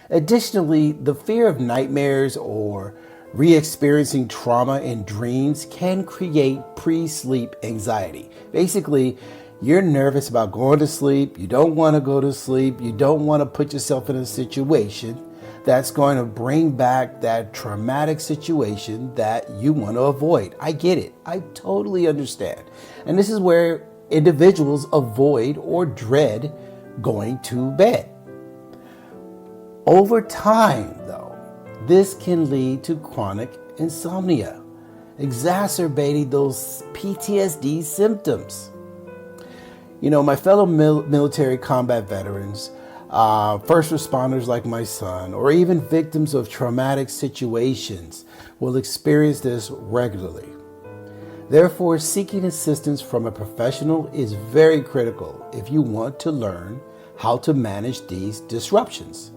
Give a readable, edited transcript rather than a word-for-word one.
Additionally, the fear of nightmares or re-experiencing trauma in dreams can create pre-sleep anxiety. Basically, you're nervous about going to sleep, you don't want to go to sleep, you don't want to put yourself in a situation that's going to bring back that traumatic situation that you want to avoid. I get it. I totally understand. And this is where individuals avoid or dread going to bed. Over time, though, this can lead to chronic insomnia, exacerbating those PTSD symptoms. You know, my fellow military combat veterans, first responders like my son, or even victims of traumatic situations will experience this regularly. Therefore, seeking assistance from a professional is very critical if you want to learn how to manage these disruptions.